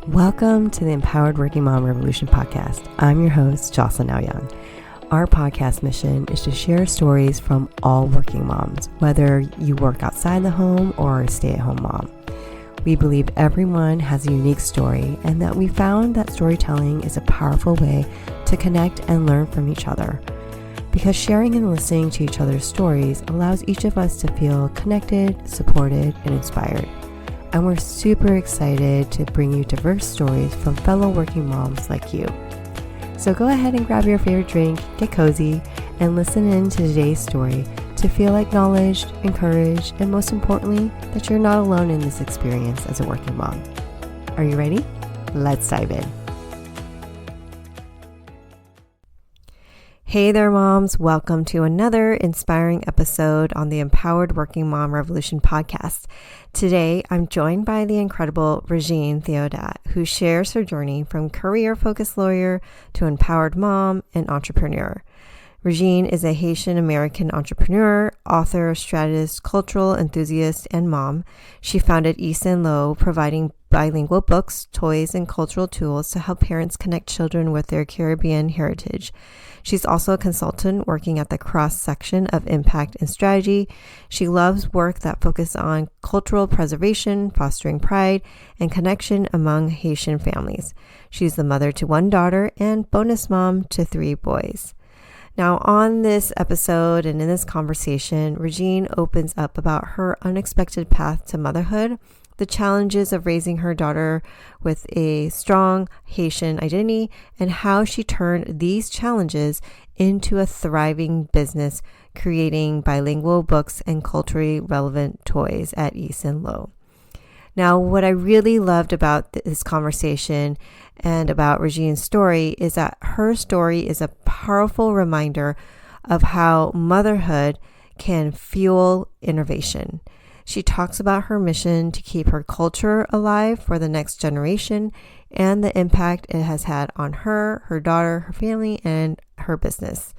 Welcome to the Empowered Working Mom Revolution podcast. I'm your host, Jocelyn Auyeung. Our podcast mission is to share stories from all working moms, whether you work outside the home or a stay-at-home mom. We believe everyone has a unique story and that we found that storytelling is a powerful way to connect and learn from each other. Because sharing and listening to each other's stories allows each of us to feel connected, supported, and inspired. And we're super excited to bring you diverse stories from fellow working moms like you. So go ahead and grab your favorite drink, get cozy, and listen in to today's story to feel acknowledged, encouraged, and most importantly, that you're not alone in this experience as a working mom. Are you ready? Let's dive in. Hey there, moms. Welcome to another inspiring episode on the Empowered Working Mom Revolution podcast. Today, I'm joined by the incredible Régine Théodat, who shares her journey from career-focused lawyer to empowered mom and entrepreneur. Régine is a Haitian American entrepreneur, author, strategist, cultural enthusiast, and mom. She founded S4EP6, providing bilingual books, toys, and cultural tools to help parents connect children with their Caribbean heritage. She's also a consultant working at the cross-section of impact and strategy. She loves work that focuses on cultural preservation, fostering pride, and connection among Haitian families. She's the mother to one daughter and bonus mom to 3 boys. Now, on this episode and in this conversation, Régine opens up about her unexpected path to motherhood, the challenges of raising her daughter with a strong Haitian identity, and how she turned these challenges into a thriving business, creating bilingual books and culturally relevant toys at S4EP6. Now, what I really loved about this conversation and about Régine's story is that her story is a powerful reminder of how motherhood can fuel innovation. She talks about her mission to keep her culture alive for the next generation and the impact it has had on her, her daughter, her family, and her business.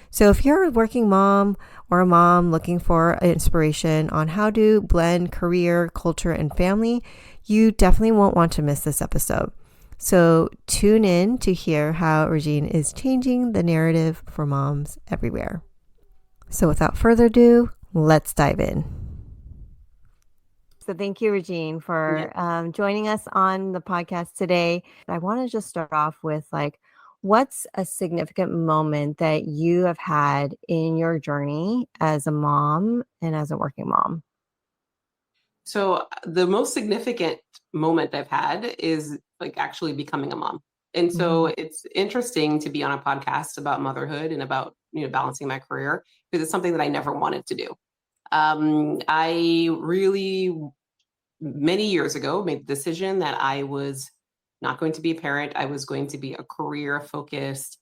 So if you're a working mom or a mom looking for inspiration on how to blend career, culture, and family, you definitely won't want to miss this episode. So tune in to hear how Régine is changing the narrative for moms everywhere. So without further ado, let's dive in. So thank you, Régine, for joining us on the podcast today. I want to just start off with what's a significant moment that you have had in your journey as a mom and as a working mom? So the most significant moment I've had is actually becoming a mom. And so it's interesting to be on a podcast about motherhood and about, balancing my career, because it's something that I never wanted to do. I really, many years ago, made the decision that I was not going to be a parent. I was going to be a career focused.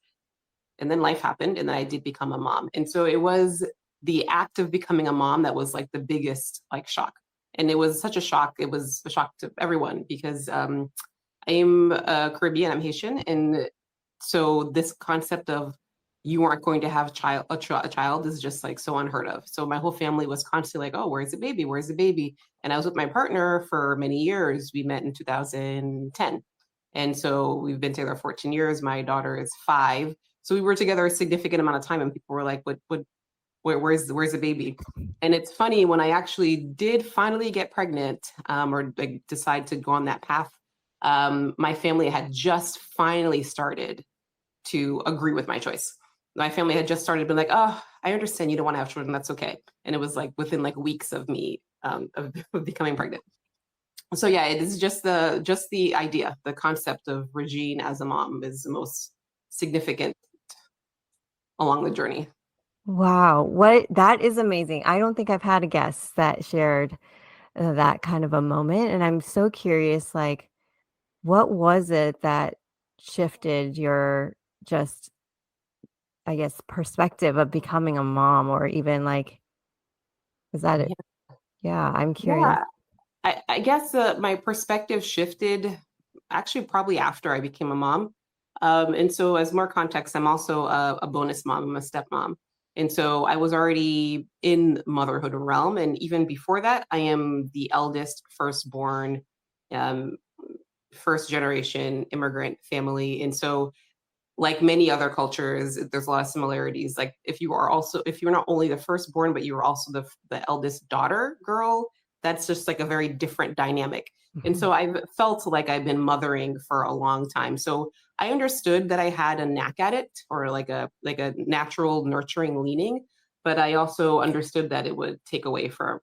And then life happened and then I did become a mom. And so it was the act of becoming a mom that was the biggest shock. And it was such a shock. It was a shock to everyone because I am Caribbean, I'm Haitian. And so this concept of you aren't going to have a child is just so unheard of. So my whole family was constantly oh, where's the baby? Where's the baby? And I was with my partner for many years. We met in 2010. And so we've been together 14 years. My daughter is 5. So we were together a significant amount of time and people were where's the baby? And it's funny, when I actually did finally get pregnant or decide to go on that path, my family had just finally started to agree with my choice. My family had just started being oh, I understand you don't want to have children. That's okay. And it was within weeks of me of becoming pregnant. So yeah, it is just the idea, the concept of Régine as a mom is the most significant along the journey. Wow, that is amazing. I don't think I've had a guest that shared that kind of a moment. And I'm so curious, what was it that shifted your perspective of becoming a mom, or even is that it? Yeah, I'm curious. Yeah, I guess my perspective shifted actually probably after I became a mom. And so as more context, I'm also a bonus mom. I'm a stepmom. And so I was already in motherhood realm. And even before that, I am the eldest firstborn first generation immigrant family. And so like many other cultures, there's a lot of similarities. Like if you're not only the firstborn, but you were also the eldest daughter girl, that's just like a very different dynamic. And so I've felt like I've been mothering for a long time. So I understood that I had a knack at it, or like a natural nurturing leaning, but I also understood that it would take away from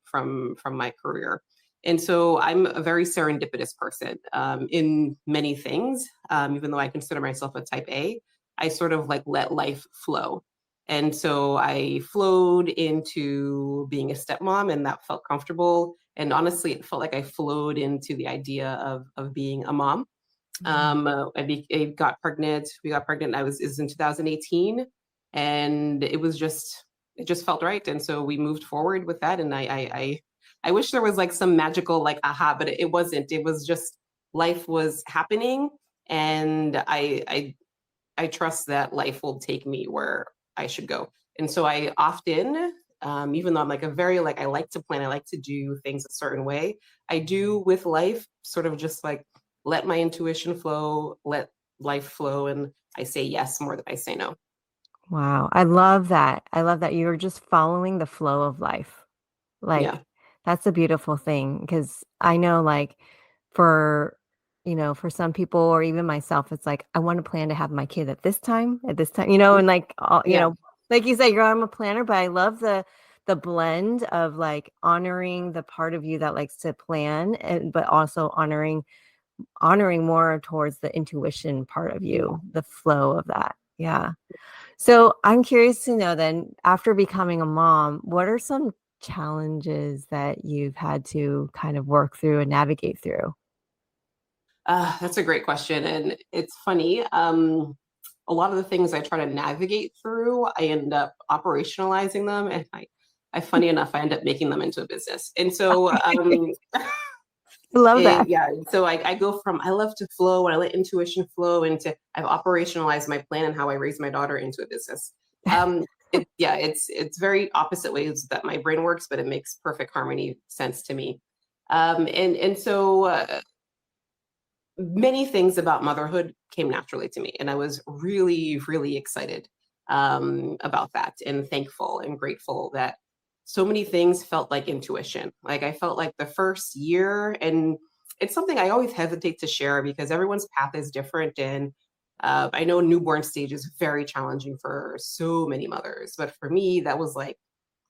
my career. And so I'm a very serendipitous person in many things, even though I consider myself a type A. I sort of like let life flow. And so I flowed into being a stepmom, and that felt comfortable. And honestly, it felt like I flowed into the idea of being a mom. I got pregnant. We got pregnant. It was in 2018, and it just felt right. And so we moved forward with that. And I wish there was like some magical like aha, but it wasn't. It was just life was happening, and I trust that life will take me where I should go. And so I often, even though I'm like I like to plan, I like to do things a certain way. I do with life sort of just like let my intuition flow, let life flow, and I say yes more than I say no. Wow. I love that. I love that you're just following the flow of life. Yeah. Like, that's a beautiful thing because I know, like, for, for some people or even myself, it's like, I want to plan to have my kid at this time, and like, Yeah. like you said, I'm a planner, but I love the blend of like honoring the part of you that likes to plan, but also honoring more towards the intuition part of Yeah. you, the flow of that. Yeah. So I'm curious to know then, after becoming a mom, what are some challenges that you've had to kind of work through and navigate through? That's a great question. And it's funny. A lot of the things I try to navigate through, I end up operationalizing them. And funny enough, I end up making them into a business. And so, I love and that. yeah, so I go from I love to flow and I let intuition flow into I've operationalized my plan and how I raise my daughter into a business. It's very opposite ways that my brain works, but it makes perfect harmony sense to me. And so many things about motherhood came naturally to me, and I was really, really excited about that, and thankful and grateful that so many things felt like intuition. Like I felt like the first year, and it's something I always hesitate to share because everyone's path is different, and I know newborn stage is very challenging for so many mothers, but for me, that was like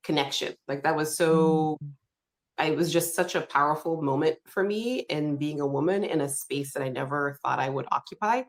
connection. Like that was Mm. so it was just such a powerful moment for me in being a woman in a space that I never thought I would occupy.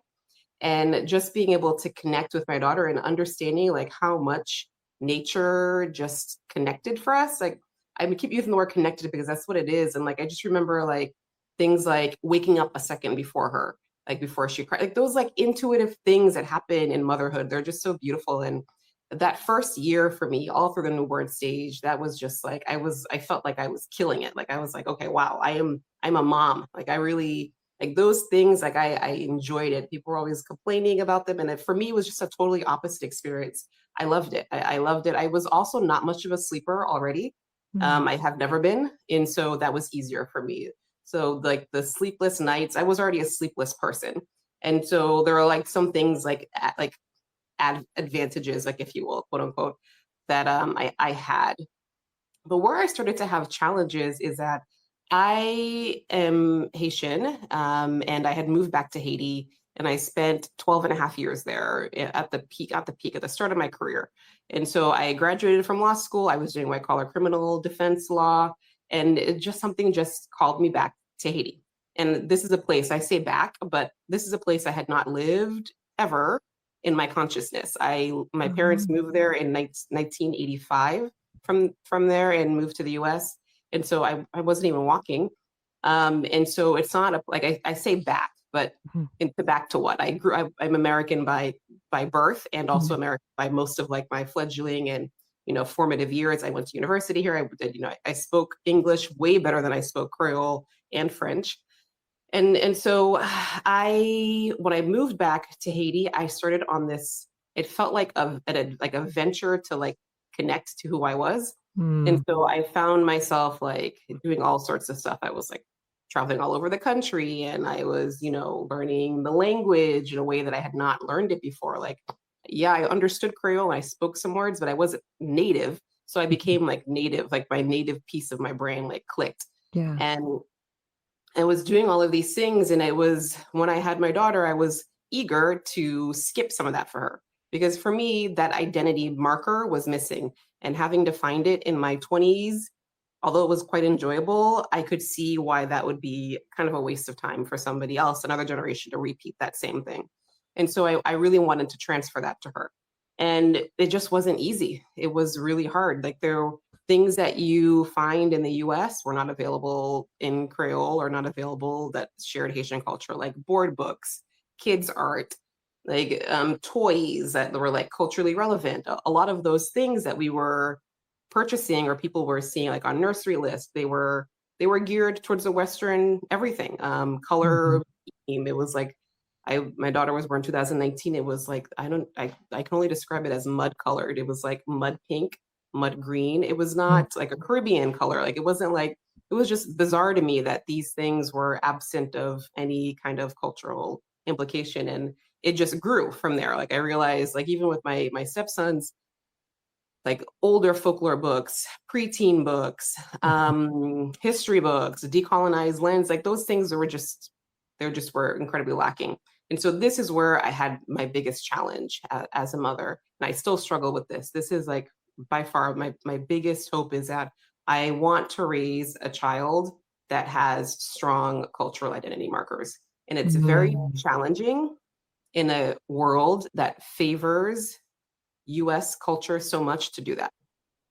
And just being able to connect with my daughter and understanding like how much nature just connected for us. Like I keep using the word connected because that's what it is. And like I just remember like things like waking up a second before her, like before she cried, like those like intuitive things that happen in motherhood. They're just so beautiful. And that first year for me, all through the newborn stage, that was just like I felt like I was killing it. Like I was like, okay, wow, I'm a mom. Like I really like those things, like I enjoyed it. People were always complaining about them. And for me, it was just a totally opposite experience. I loved it. I loved it. I was also not much of a sleeper already. Mm. I have never been. And so that was easier for me. So like the sleepless nights, I was already a sleepless person. And so there are like some things like advantages, like if you will, quote unquote, that I had. But where I started to have challenges is that I am Haitian, and I had moved back to Haiti, and I spent 12 and a half years there at the start of my career. And so I graduated from law school. I was doing white collar criminal defense law, and something just called me back to Haiti. And this is a place I say back, but this is a place I had not lived ever in my consciousness. My parents Um, moved there in 1985 from there and moved to the US. And so I wasn't even walking. And so it's not like I say back, but mhm, into back to what I'm American by birth and also mhm. American by most of like my fledgling and formative years. I went to university here. I did, I spoke English way better than I spoke Creole and French. And so when I moved back to Haiti, I started on this, it felt like like a venture to like connect to who I was. And Mm. so I found myself like doing all sorts of stuff. I was like traveling all over the country, and I was, learning the language in a way that I had not learned it before. Like, yeah, I understood Creole and I spoke some words, but I wasn't native. So I became like native, like my native piece of my brain like clicked. Yeah. And I was doing all of these things. And it was when I had my daughter, I was eager to skip some of that for her. Because for me, that identity marker was missing. And having to find it in my 20s, although it was quite enjoyable, I could see why that would be kind of a waste of time for somebody else, another generation, to repeat that same thing. And so I really wanted to transfer that to her. And it just wasn't easy. It was really hard. Like there things that you find in the US were not available in Creole or not available that shared Haitian culture, like board books, kids art, like toys that were like culturally relevant. A lot of those things that we were purchasing or people were seeing like on nursery lists, they were geared towards the Western everything. Color scheme. It was like my daughter was born 2019. It was like I can only describe it as mud colored. It was like mud pink, mud green. It was not like a Caribbean color. Like it wasn't like, it was just bizarre to me that these things were absent of any kind of cultural implication. And it just grew from there. Like I realized, like even with my stepsons, like older folklore books, preteen books, history books, decolonized lens, like those things were just, were incredibly lacking. And so this is where I had my biggest challenge as a mother. And I still struggle with this. This is like by far my biggest hope is that I want to raise a child that has strong cultural identity markers. And it's very challenging in a world that favors US culture so much to do that.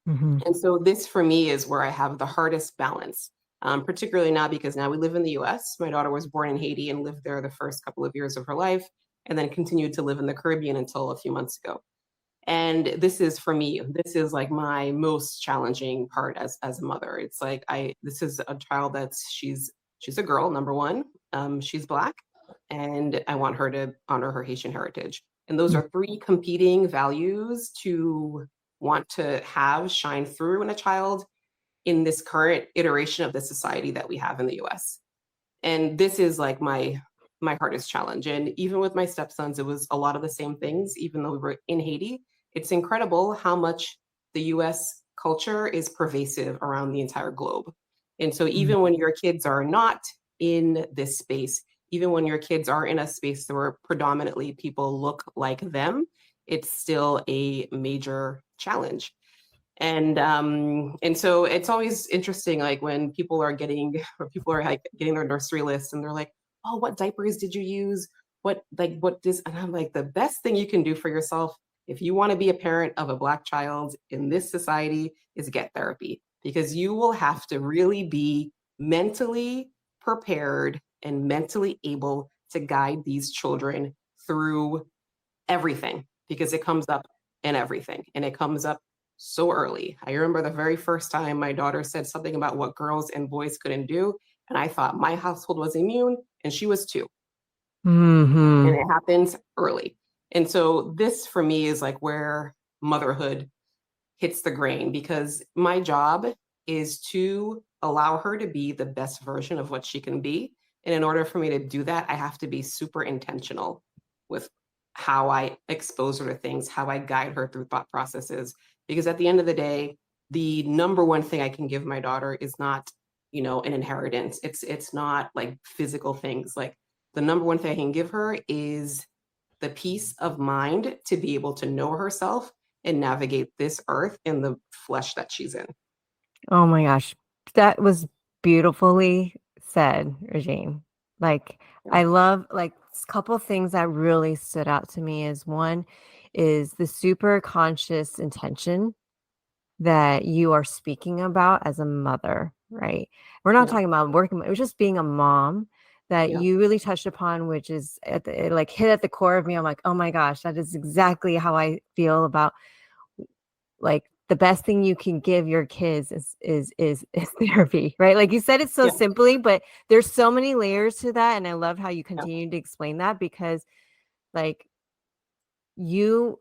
And so this for me is where I have the hardest balance, particularly now because now we live in the US. My daughter was born in Haiti and lived there the first couple of years of her life, and then continued to live in the Caribbean until a few months ago. And this is for me, this is like my most challenging part as a mother. It's like this is a child she's a girl, number one. She's Black, and I want her to honor her Haitian heritage. And those are three competing values to want to have shine through in a child in this current iteration of the society that we have in the US. And this is like my hardest challenge. And even with my stepsons, it was a lot of the same things, even though we were in Haiti. It's incredible how much the US culture is pervasive around the entire globe. And so even when your kids are not in this space, even when your kids are in a space where predominantly people look like them, it's still a major challenge. And so it's always interesting, like when people are getting their nursery list and they're like, oh, what diapers did you use? What this? And I'm like, the best thing you can do for yourself if you want to be a parent of a Black child in this society is get therapy, because you will have to really be mentally prepared and mentally able to guide these children through everything, because it comes up in everything, and it comes up so early. I remember the very first time my daughter said something about what girls and boys couldn't do, and I thought my household was immune, and she was 2. And it happens early. And so this for me is like where motherhood hits the grain, because my job is to allow her to be the best version of what she can be. And in order for me to do that, I have to be super intentional with how I expose her to things, how I guide her through thought processes. Because at the end of the day, the number one thing I can give my daughter is not, an inheritance. It's not like physical things. Like the number one thing I can give her is the peace of mind to be able to know herself and navigate this earth in the flesh that she's in. Oh my gosh. That was beautifully said, Régine. Like, I love like a couple of things that really stood out to me is one is the super conscious intention that you are speaking about as a mother, right? We're not talking about working, it was just being a mom that you really touched upon, which is it like hit at the core of me. I'm like, oh my gosh, that is exactly how I feel about like the best thing you can give your kids is therapy, right? Like you said it so simply, but there's so many layers to that. And I love how you continue to explain that, because like you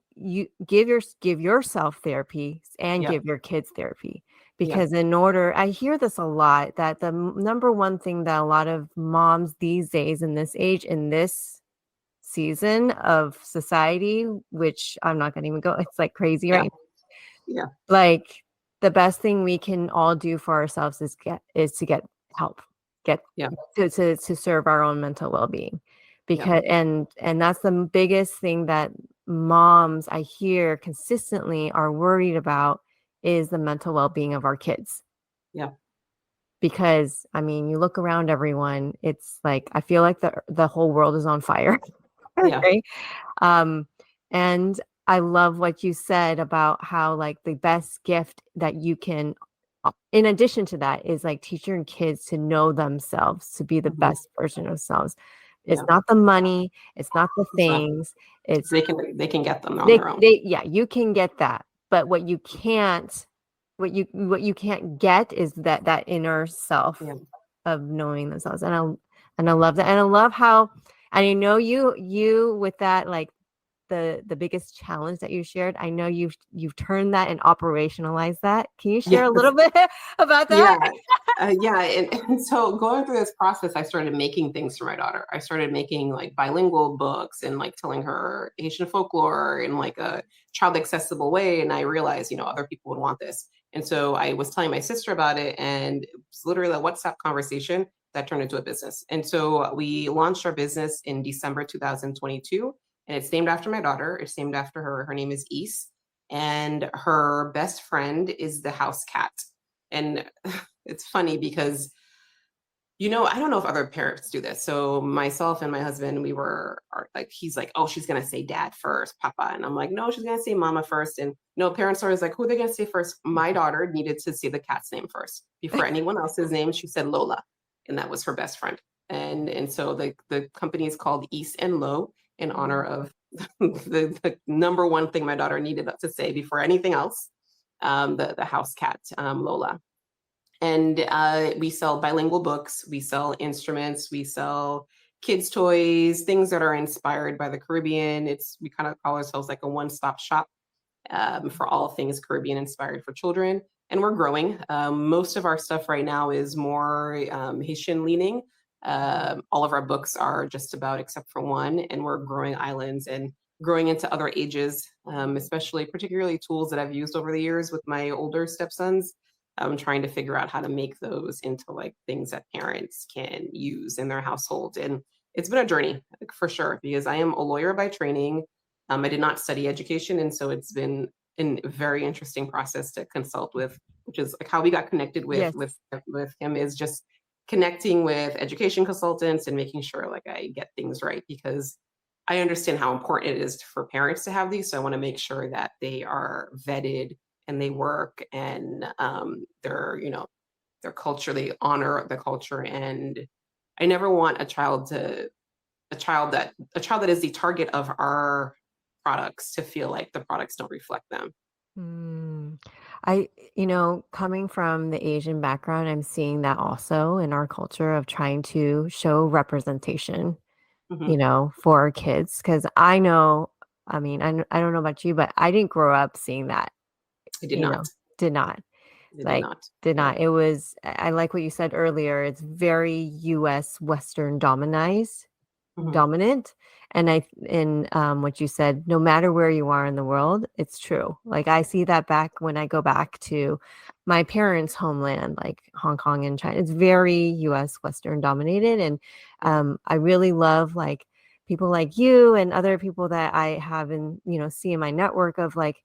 give yourself therapy and give your kids therapy. Because I hear this a lot, that the number one thing that a lot of moms these days in this age, in this season of society, which I'm not going to even go, it's like crazy, right? Yeah. Like the best thing we can all do for ourselves is to get help, to serve our own mental well-being, because and that's the biggest thing that moms I hear consistently are worried about, is the mental well-being of our kids. Yeah. Because I mean, you look around everyone, it's like I feel like the whole world is on fire. Yeah. Right? And I love what you said about how like the best gift that you can, in addition to that, is like teach your kids to know themselves, to be the best version of themselves. It's not the money, it's not the things, it's they can get them on their own. You can get that, but what you can't get is that inner self of knowing themselves. And I love that, and I love how, and I know you with that, like the biggest challenge that you shared, I know you've turned that and operationalized that. Can you share a little bit about that? And so going through this process, I started making things for my daughter. I started making like bilingual books and like telling her Haitian folklore in like a child accessible way. And I realized, other people would want this. And so I was telling my sister about it, and it was literally a WhatsApp conversation that turned into a business. And so we launched our business in December 2022, and it's named after my daughter. It's named after her. Her name is Ise, and her best friend is the house cat. And it's funny because, I don't know if other parents do this. So myself and my husband, we were like, he's like, oh, she's going to say dad first, Papa. And I'm like, no, she's going to say mama first. And parents are always like, who are they going to say first? My daughter needed to say the cat's name first before anyone else's name. She said Lola, and that was her best friend. And so the company is called Ise and Lo, in honor of the number one thing my daughter needed to say before anything else, the house cat, Lola. And we sell bilingual books, we sell instruments, we sell kids' toys, things that are inspired by the Caribbean. We kind of call ourselves like a one-stop shop for all things Caribbean inspired for children. And we're growing. Most of our stuff right now is more Haitian leaning. All of our books are just about, except for one, and we're growing islands and growing into other ages, particularly tools that I've used over the years with my older stepsons. I'm trying to figure out how to make those into like things that parents can use in their household. And it's been a journey, for sure, because I am a lawyer by training. I did not study education. And so it's been a very interesting process to consult with, which is like how we got connected with him, is just connecting with education consultants and making sure like I get things right, because I understand how important it is for parents to have these. So I want to make sure that they are vetted and they work, and their culture, they honor the culture. And I never want a child that is the target of our products to feel like the products don't reflect them. Coming from the Asian background, I'm seeing that also in our culture of trying to show representation, for our kids. Because I know, I don't know about you, but I didn't grow up seeing that. I did not. Did not. It was, I like what you said earlier. It's very U.S. Western dominant. And what you said, no matter where you are in the world, it's true. Like I see that back when I go back to my parents' homeland, like Hong Kong and China. It's very U.S. Western dominated. And I really love like people like you and other people that I have see in my network of like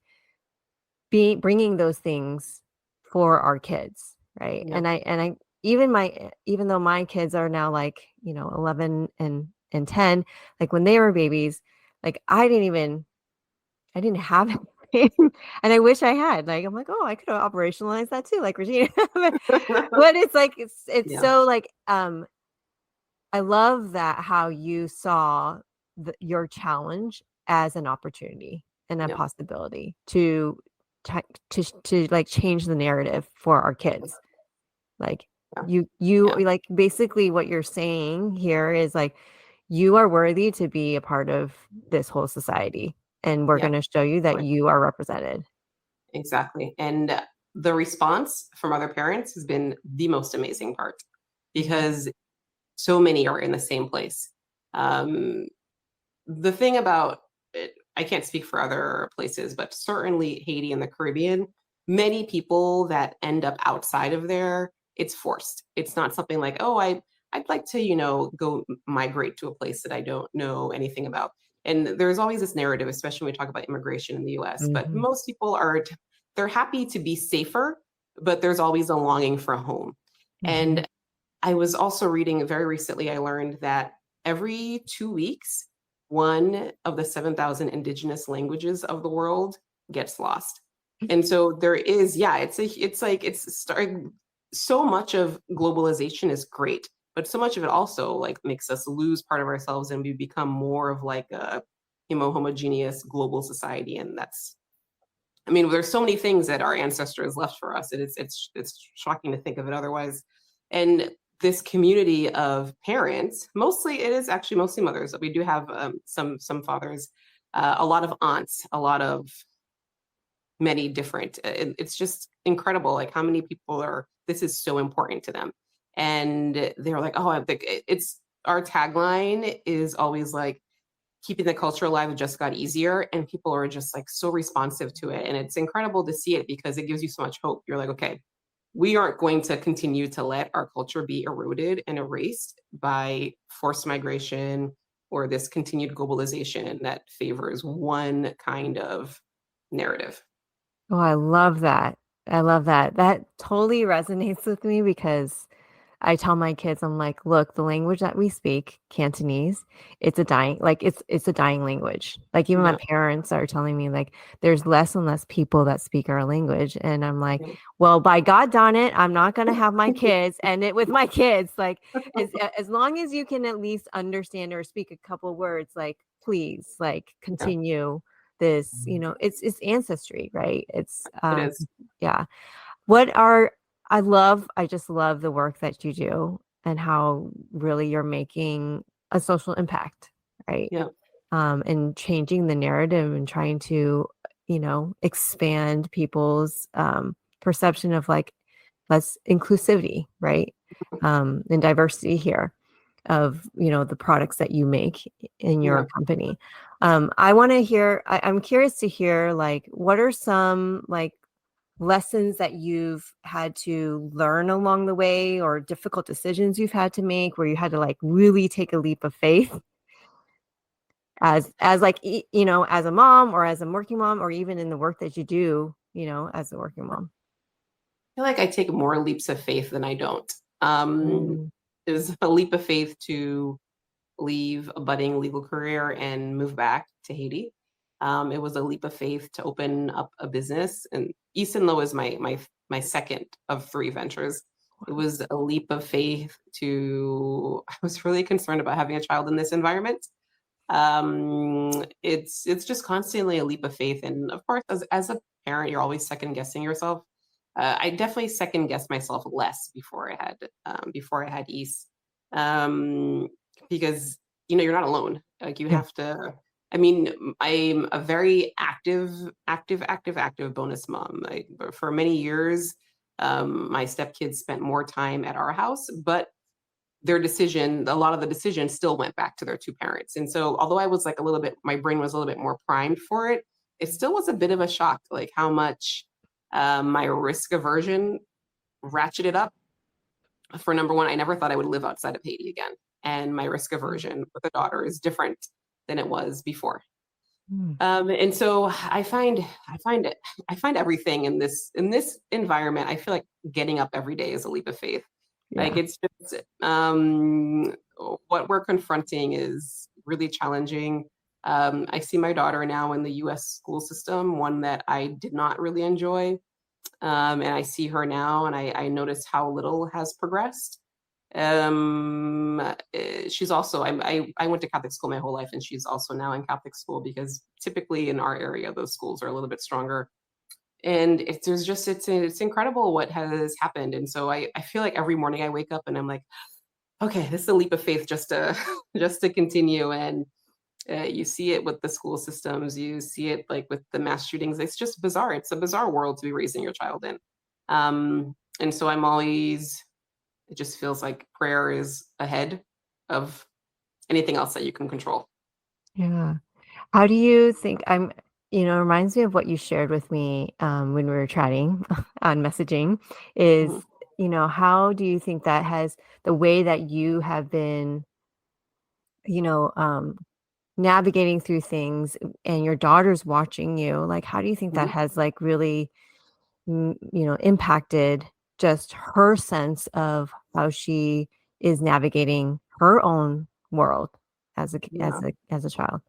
bringing those things for our kids, right? And I even though my kids are now like 11 and 10, like when they were babies, like I didn't have anything. And I wish I had. Like I'm like, oh, I could have operationalized that too, like Regina. But it's like it's so like I love that how you saw your challenge as an opportunity and a possibility to like change the narrative for our kids. Like you like basically what you're saying here is like you are worthy to be a part of this whole society, and we're going to show you that you are represented. Exactly. And the response from other parents has been the most amazing part, because so many are in the same place. The thing about it, I can't speak for other places, but certainly Haiti and the Caribbean, many people that end up outside of there, it's forced. It's not something like, oh, I'd like to, go migrate to a place that I don't know anything about. And there's always this narrative, especially when we talk about immigration in the US. But Mm-hmm. most people they're happy to be safer, but there's always a longing for home. Mm-hmm. And I was also reading very recently, I learned that every 2 weeks, one of the 7,000 indigenous languages of the world gets lost. And so there is, yeah, it's starting. So much of globalization is great, but so much of it also like makes us lose part of ourselves, and we become more of like a homogeneous global society. And there's so many things that our ancestors left for us, and it's shocking to think of it otherwise. And this community of parents, mostly it is actually mostly mothers, but we do have some fathers, a lot of aunts, a lot of many different. It's just incredible, like how many people this is so important to them, and they're like, oh, I think it's our tagline is always like, keeping the culture alive just got easier, and people are just like so responsive to it. And it's incredible to see it because it gives you so much hope. You're like, okay, we aren't going to continue to let our culture be eroded and erased by forced migration or this continued globalization that favors one kind of narrative. Oh, I love that. I love that. That totally resonates with me because I tell my kids, I'm like, look, the language that we speak, Cantonese, it's a dying language. Like even my Yeah. parents are telling me like there's less and less people that speak our language. And I'm like, Yeah. well, by God darn it, I'm not gonna have my kids end it with my kids. Like as long as you can at least understand or speak a couple words, like please, like Yeah, continue this, it's ancestry, right? It's it is. yeah. I just love the work that you do and how really you're making a social impact, right? Yeah. And changing the narrative and trying to, expand people's perception of like, let's inclusivity, right? And diversity here of, the products that you make in Yeah. your company. I'm curious to hear like, what are some like lessons that you've had to learn along the way or difficult decisions you've had to make where you had to like really take a leap of faith as like as a mom or as a working mom or even in the work that you do, as a working mom. I feel like I take more leaps of faith than I don't. Mm. It was a leap of faith to leave a budding legal career and move back to Haiti. It was a leap of faith to open up a business, and Easton Low is my second of three ventures. It was a leap of faith I was really concerned about having a child in this environment. It's just constantly a leap of faith, and of course, as a parent, you're always second guessing yourself. I definitely second guessed myself less before I had East, um, because you're not alone. Like you Yeah. have to. I mean, I'm a very active bonus mom. For many years, my stepkids spent more time at our house, but a lot of the decisions still went back to their two parents. And so, although I was like my brain was a little bit more primed for it, it still was a bit of a shock, like how much my risk aversion ratcheted up. For number one, I never thought I would live outside of Haiti again. And my risk aversion with a daughter is different than it was before. Mm. And so I find everything in this environment. I feel like getting up every day is a leap of faith. Like Yeah. it's just what we're confronting is really challenging. I see my daughter now in the U.S. school system, one that I did not really enjoy, and I see her now, and I notice how little has progressed. She's also I went to Catholic school my whole life, and she's also now in Catholic school because typically in our area those schools are a little bit stronger. And it's incredible what has happened. And so I feel like every morning I wake up and I'm like, okay, this is a leap of faith just to just to continue. And you see it with the school systems, you see it like with the mass shootings. It's just bizarre. It's a bizarre world to be raising your child in. And so it just feels like prayer is ahead of anything else that you can control. Yeah. How do you think it reminds me of what you shared with me when we were chatting on messaging is, Mhm. how do you think that has the way that you have been, you know, um, navigating through things and your daughter's watching you, like, how do you think that Mhm. has like really, impacted just her sense of how she is navigating her own world Yeah. as a child?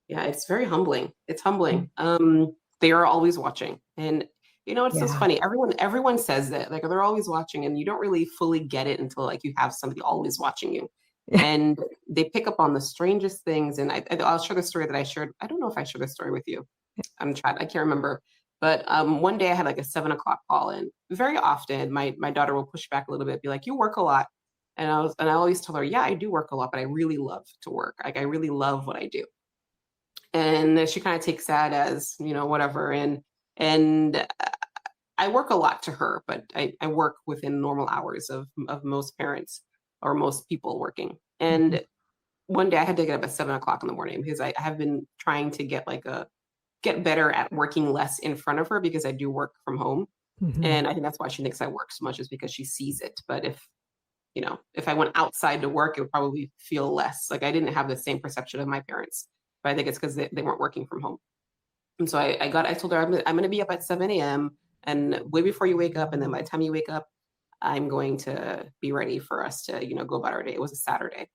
Yeah, it's very humbling. It's humbling. Mm. They are always watching. And it's just Yeah. funny. Everyone says that. Like they're always watching and you don't really fully get it until like you have somebody always watching you. And they pick up on the strangest things. And I'll share the story that I shared. I don't know if I shared the story with you. I can't remember. But one day I had like a 7 o'clock call, and very often my daughter will push back a little bit, be like, "You work a lot," and I always tell her, "Yeah, I do work a lot, but I really love to work. Like I really love what I do." And then she kind of takes that as whatever. And I work a lot to her, but I work within normal hours of most parents or most people working. Mhm, And one day I had to get up at 7 o'clock in the morning because I have been trying to get better at working less in front of her because I do work from home. mhm, And I think that's why she thinks I work so much, is because she sees it. But if I went outside to work, it would probably feel less. Like I didn't have the same perception of my parents, but I think it's because they weren't working from home. And so I told her I'm going to be up at 7 a.m. and way before you wake up. And then by the time you wake up, I'm going to be ready for us to, go about our day. It was a Saturday.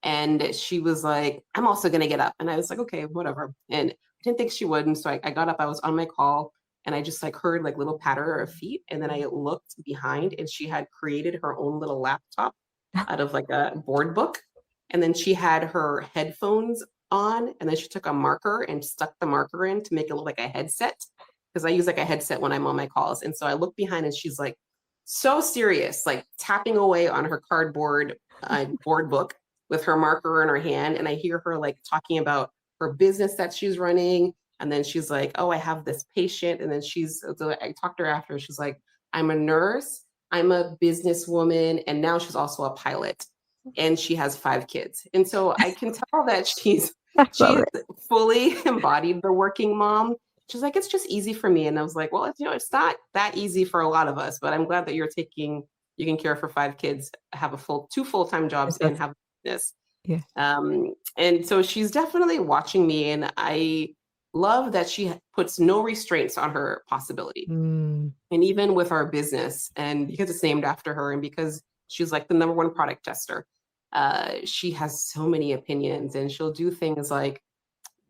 And she was like, I'm also going to get up. And I was like, okay, whatever. And I didn't think she would. And so I got up, I was on my call, and I just like heard like little patter of feet. And then I looked behind, and she had created her own little laptop out of like a board book. And then she had her headphones on. And then she took a marker and stuck the marker in to make it look like a headset. Because I use like a headset when I'm on my calls. And so I look behind, and she's like so serious, like tapping away on her cardboard board book with her marker in her hand. And I hear her like talking about her business that she's running. And then she's like, oh, I have this patient. And then so I talked to her after. She's like, I'm a nurse, I'm a businesswoman, and now she's also a pilot. And she has 5 kids. And so I can tell that I love she's fully embodied the working mom. She's like, it's just easy for me. And I was like, well, it's not that easy for a lot of us, but I'm glad that you can care for 5 kids, have two full-time jobs, and That's have this. yeah. And so she's definitely watching me, and I love that she puts no restraints on her possibility. Mm, And even with our business, and because it's named after her, and because she's like the number one product tester, she has so many opinions, and she'll do things like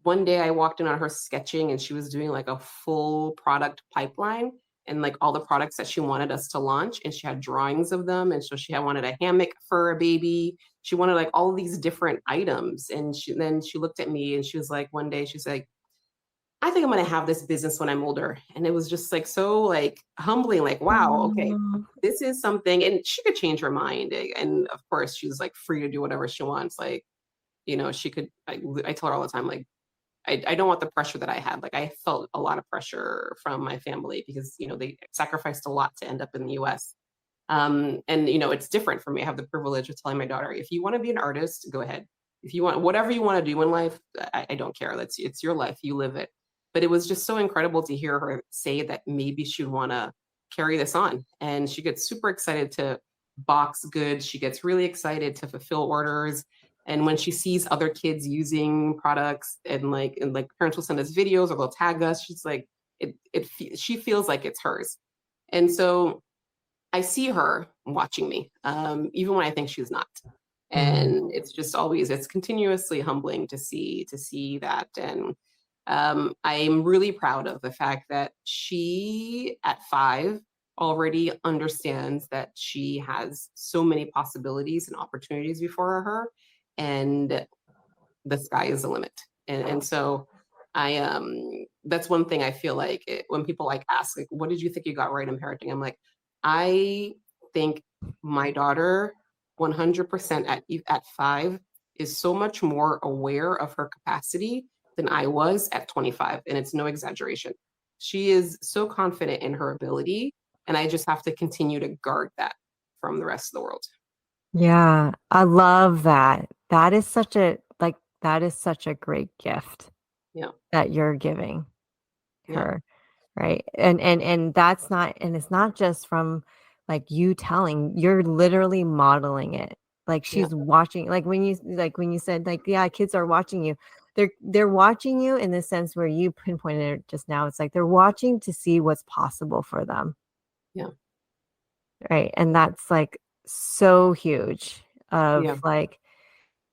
one day I walked in on her sketching, and she was doing like a full product pipeline and like all the products that she wanted us to launch. And she had drawings of them. And so she had wanted a hammock for a baby. She wanted like all of these different items. And then she looked at me, and she was like, one day she's like, I think I'm going to have this business when I'm older. And it was just like, so like humbling, like, wow, okay, oh, this is something. And she could change her mind. And of course she's like free to do whatever she wants. Like, she could, I tell her all the time, like, I don't want the pressure that I had. Like I felt a lot of pressure from my family because, they sacrificed a lot to end up in the US. And it's different for me. I have the privilege of telling my daughter, if you want to be an artist, go ahead. If you want whatever you want to do in life, I don't care. It's your life. You live it. But it was just so incredible to hear her say that maybe she'd want to carry this on. And she gets super excited to box goods. She gets really excited to fulfill orders. And when she sees other kids using products, and like parents will send us videos or they'll tag us, she's like, she feels like it's hers. And so I see her watching me, even when I think she's not. mm, And it's continuously humbling to see that. And I'm really proud of the fact that she, at 5, already understands that she has so many possibilities and opportunities before her, and the sky is the limit. And so that's one thing I feel like when people like ask, like, what did you think you got right in parenting? I'm like, I think my daughter 100% at 5 is so much more aware of her capacity than I was at 25. And it's no exaggeration. She is so confident in her ability. And I just have to continue to guard that from the rest of the world. Yeah, I love that. That is such a great gift Yeah. that you're giving Yeah. her, right? And that's not, and it's not just from like you telling, you're literally modeling it. Like Yeah. she's watching, like when you said like, yeah, kids are watching you. They're watching you in the sense where you pinpointed it just now. It's like they're watching to see what's possible for them. Yeah. Right. And that's like so huge of Yeah. like,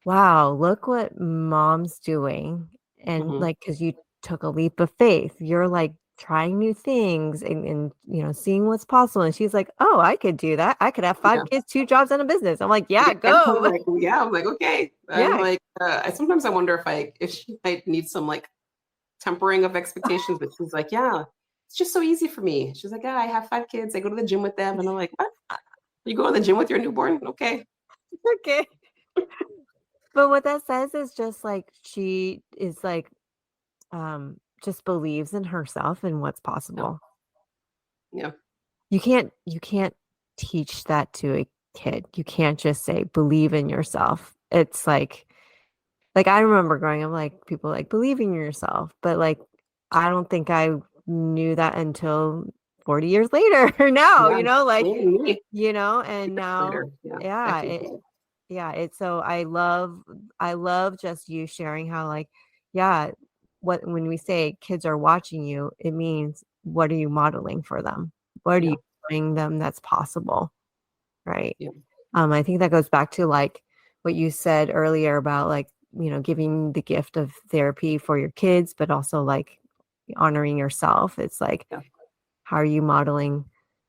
wow, look what mom's doing. And Hmm. like, because you took a leap of faith, you're like trying new things and, seeing what's possible. And she's like, oh, I could do that. I could have five Yeah. kids, 2 jobs, and a business. I'm like, Yeah. yeah, I'm go. like, yeah. I'm like, okay. I'm Yeah. like, I sometimes I wonder if she might need some like tempering of expectations, but she's like, yeah, it's just so easy for me. She's like, yeah, I have 5 kids. I go to the gym with them. And I'm like, what? You go to the gym with your newborn? Okay. Okay. But what that says is just like she is like, just believes in herself and what's Yeah. possible. Yeah. You can't teach that to a kid. You can't just say believe in yourself. It's like I remember growing up, like people like believing in yourself, but like I don't think I knew that until 40 years later now, Yeah. like Me. and now Later. Yeah. yeah, Decades it, later. yeah, it's so I love just you sharing how like yeah, what when we say kids are watching you, it means what are you modeling for them? What are Yeah. you showing them that's possible, right? Yeah. I think that goes back to like what you said earlier about like, giving the gift of therapy for your kids, but also like honoring yourself. It's like, Yeah. how are you modeling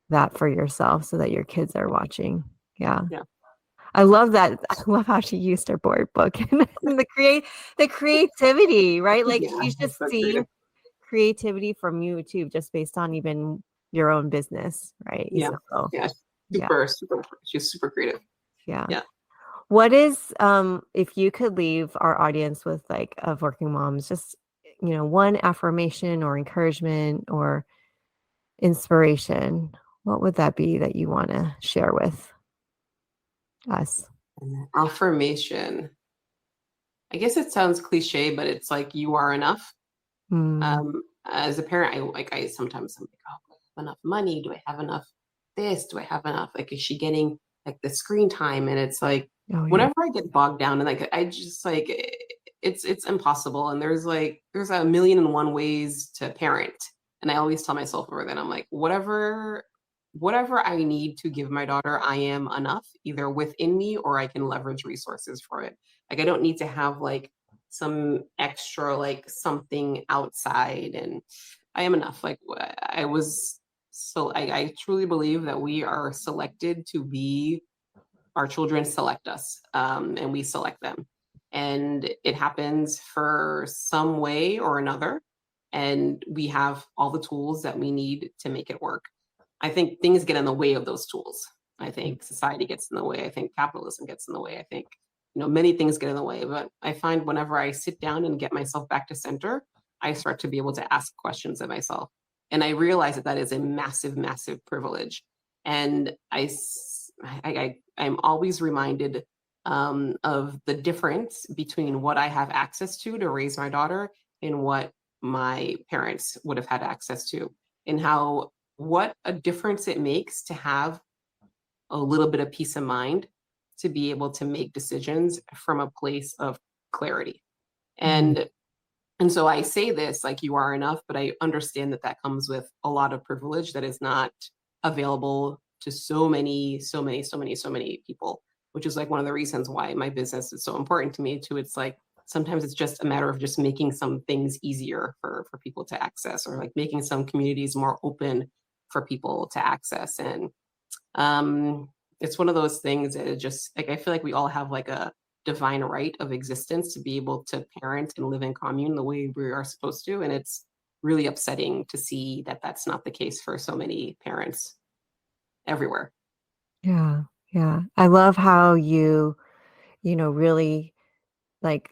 that for yourself so that your kids are watching? Yeah. Yeah. I love that. I love how she used her board book and the creativity, right? Like Yeah. she's It's just so seeing creative. creativity from you too, just based on even your own business, right? Yeah. So Yeah. yeah, She's super creative. yeah. Yeah. What is if you could leave our audience with like of working moms, just one affirmation or encouragement or inspiration, what would that be that you want to share with us? Affirmation. I guess it sounds cliche, but it's like you are enough. Mm. As a parent, I sometimes I'm like, oh, do I have enough money? Do I have enough this? Do I have enough? Like, is she getting like the screen time? And it's like Oh yeah. whenever I get bogged down and like I just like it's impossible. And there's a million and one ways to parent. And I always tell myself over that I'm like, whatever I need to give my daughter, I am enough, either within me or I can leverage resources for it. Like I don't need to have like some extra like something outside, and I am enough. Like I was so I truly believe that we are selected to be our children select us, and we select them, and it happens for some way or another, and we have all the tools that we need to make it work. I think things get in the way of those tools. I think society gets in the way. I think capitalism gets in the way. I think, many things get in the way. But I find whenever I sit down and get myself back to center, I start to be able to ask questions of myself. And I realize that that is a massive, massive privilege. And I'm always reminded of the difference between what I have access to raise my daughter and what my parents would have had access to, and how what a difference it makes to have a little bit of peace of mind to be able to make decisions from a place of clarity. Mm. And so I say this like you are enough, but I understand that that comes with a lot of privilege that is not available to so many people, which is like one of the reasons why my business is so important to me too. It's like sometimes it's just a matter of just making some things easier for people to access, or like making some communities more open for people to access. And it's one of those things that it just like I feel like we all have like a divine right of existence to be able to parent and live in commune the way we are supposed to, and it's really upsetting to see that that's not the case for so many parents everywhere. Yeah. Yeah. I love how really like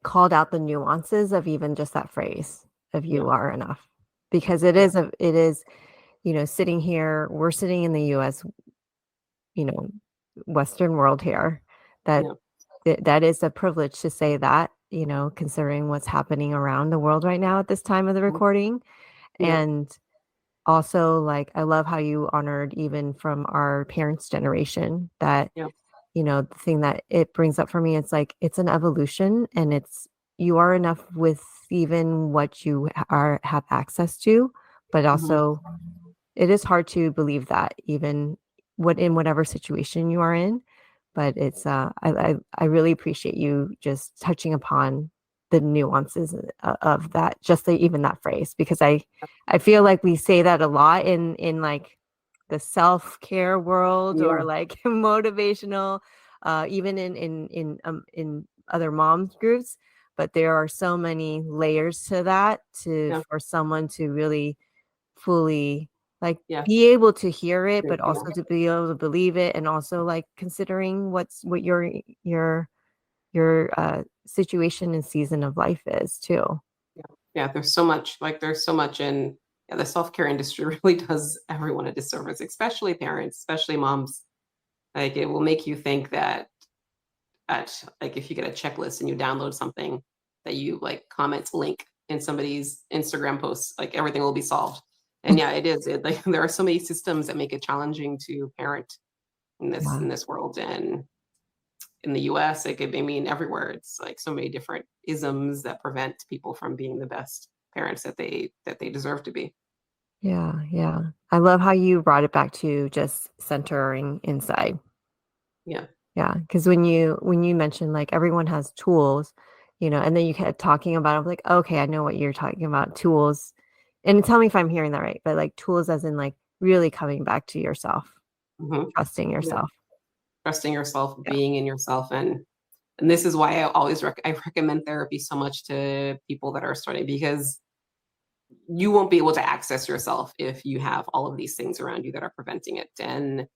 called out the nuances of even just that phrase of Yeah. you are enough, because it Yeah. is sitting here, we're sitting in the US, Western world here, that Yeah. that is a privilege to say that, considering what's happening around the world right now at this time of the Mhm. recording. Yeah. And also, like, I love how you honored even from our parents' generation that, Yeah. the thing that it brings up for me, it's like it's an evolution, and you are enough with even what you have access to, but Mhm. also it is hard to believe that even in whatever situation you are in. But it's I really appreciate you just touching upon the nuances of that, just even that phrase, because I feel like we say that a lot in like the self-care world, or Yeah. like motivational, even in other moms groups. But there are so many layers to that, Yeah. for someone to really fully, like, Yeah. be able to hear it, but Yeah. also to be able to believe it, and also, like, considering what your situation and season of life is too. Yeah. Yeah. There's so much in, yeah, the self-care industry really does everyone a disservice, especially parents, especially moms. Like, it will make you think that like, if you get a checklist and you download something that you like comment link in somebody's Instagram post, like everything will be solved. And yeah, it is. Like, there are so many systems that make it challenging to parent Yeah. in this world. And in the US, like, I mean, everywhere, it's like so many different isms that prevent people from being the best parents that they deserve to be. Yeah, yeah. I love how you brought it back to just centering inside. Yeah. Yeah, because when you mentioned, like, everyone has tools, and then you kept talking about it, I'm like, okay, I know what you're talking about, tools. And tell me if I'm hearing that right, but like tools as in like really coming back to yourself, Hmm. trusting Yeah. yourself. Trusting yourself, Yeah. being in yourself. And this is why I recommend therapy so much to people that are starting, because you won't be able to access yourself if you have all of these things around you that are preventing it. And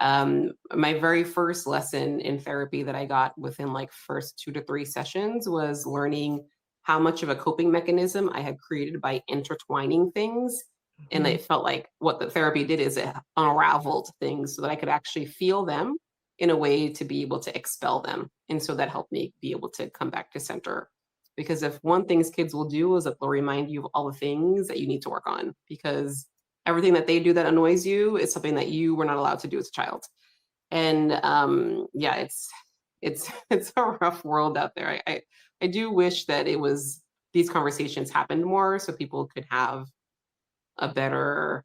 my very first lesson in therapy that I got within like first 2 to 3 sessions was learning how much of a coping mechanism I had created by intertwining things. And Mhm. it felt like what the therapy did is it unraveled things so that I could actually feel them in a way to be able to expel them. And so that helped me be able to come back to center. Because if one thing kids will do is that they'll remind you of all the things that you need to work on, because everything that they do that annoys you is something that you were not allowed to do as a child. And yeah, it's it's a rough world out there. I do wish that it was these conversations happened more so people could have a better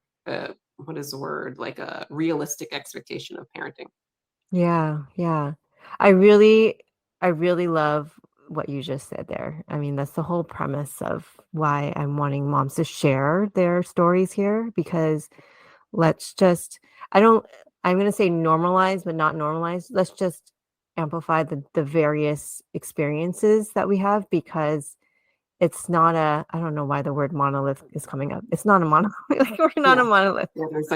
what is the word, like a realistic expectation of parenting. Yeah, yeah. I really love what you just said there. I mean, that's the whole premise of why I'm wanting moms to share their stories here, because let's just I don't I'm going to say normalize, but not normalize. Let's just amplify the various experiences that we have, because it's not a I don't know why the word monolith is coming up. It's not a monolith. Like, we're not Yeah. a monolith. Yeah, there's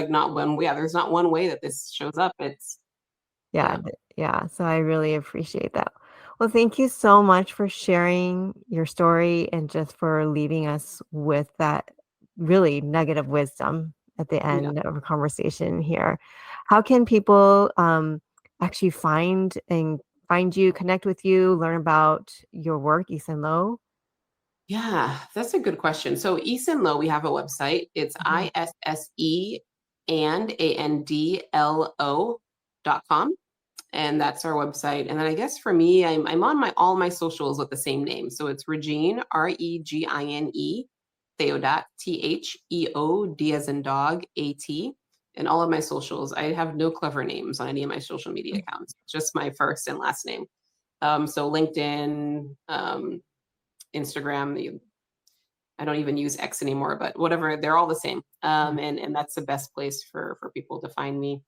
not one way that this shows up. It's Yeah, yeah. yeah, so I really appreciate that. Well, thank you so much for sharing your story, and just for leaving us with that really negative wisdom at the Yeah. end of a conversation here. How can people actually find you, connect with you, learn about your work, Ethan Lowe? Yeah, that's a good question. So East and Low, we have a website. It's Mhm. ISSE and ANDLO.com. And that's our website. And then I guess for me, I'm on my all my socials with the same name. So it's Regine, Regine, Theodat, Theod as in dog, AT. And all of my socials, I have no clever names on any of my social media accounts, just my first and last name. So LinkedIn, Instagram, I don't even use X anymore, but whatever, they're all the same. And that's the best place for people to find me.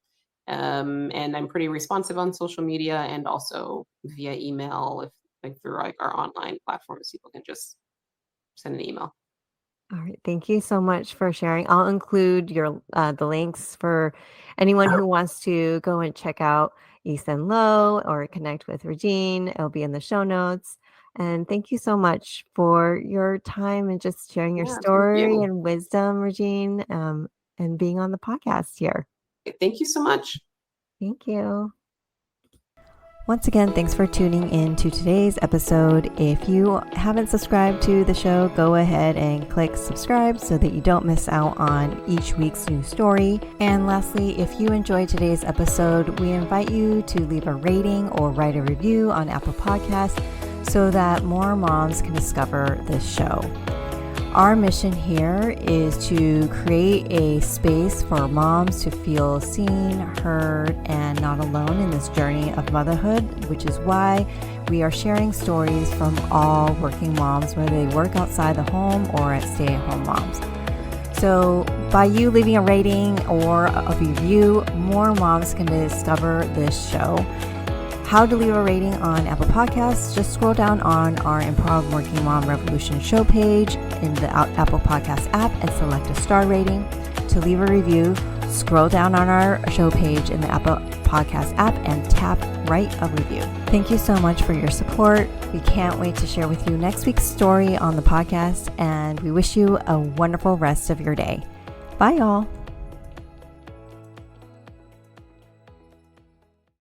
And I'm pretty responsive on social media and also via email, if like through like our online platforms, people can just send an email. All right. Thank you so much for sharing. I'll include the links for anyone who wants to go and check out Ethan Lowe or connect with Regine. It'll be in the show notes. And thank you so much for your time and just sharing your Yeah, thank story you. and wisdom, Regine. and being on the podcast here. Thank you so much. Thank you. Once again, thanks for tuning in to today's episode. If you haven't subscribed to the show, go ahead and click subscribe so that you don't miss out on each week's new story. And lastly, if you enjoyed today's episode, we invite you to leave a rating or write a review on Apple Podcasts so that more moms can discover this show. Our mission here is to create a space for moms to feel seen, heard, and not alone in this journey of motherhood, which is why we are sharing stories from all working moms, whether they work outside the home or at stay-at-home moms. So by you leaving a rating or a review, more moms can discover this show. How to leave a rating on Apple Podcasts, just scroll down on our Empowered Working Mom Revolution show page in the Apple Podcast app and select a star rating. To leave a review, scroll down on our show page in the Apple Podcast app and tap Write a Review. Thank you so much for your support. We can't wait to share with you next week's story on the podcast, and we wish you a wonderful rest of your day. Bye, y'all.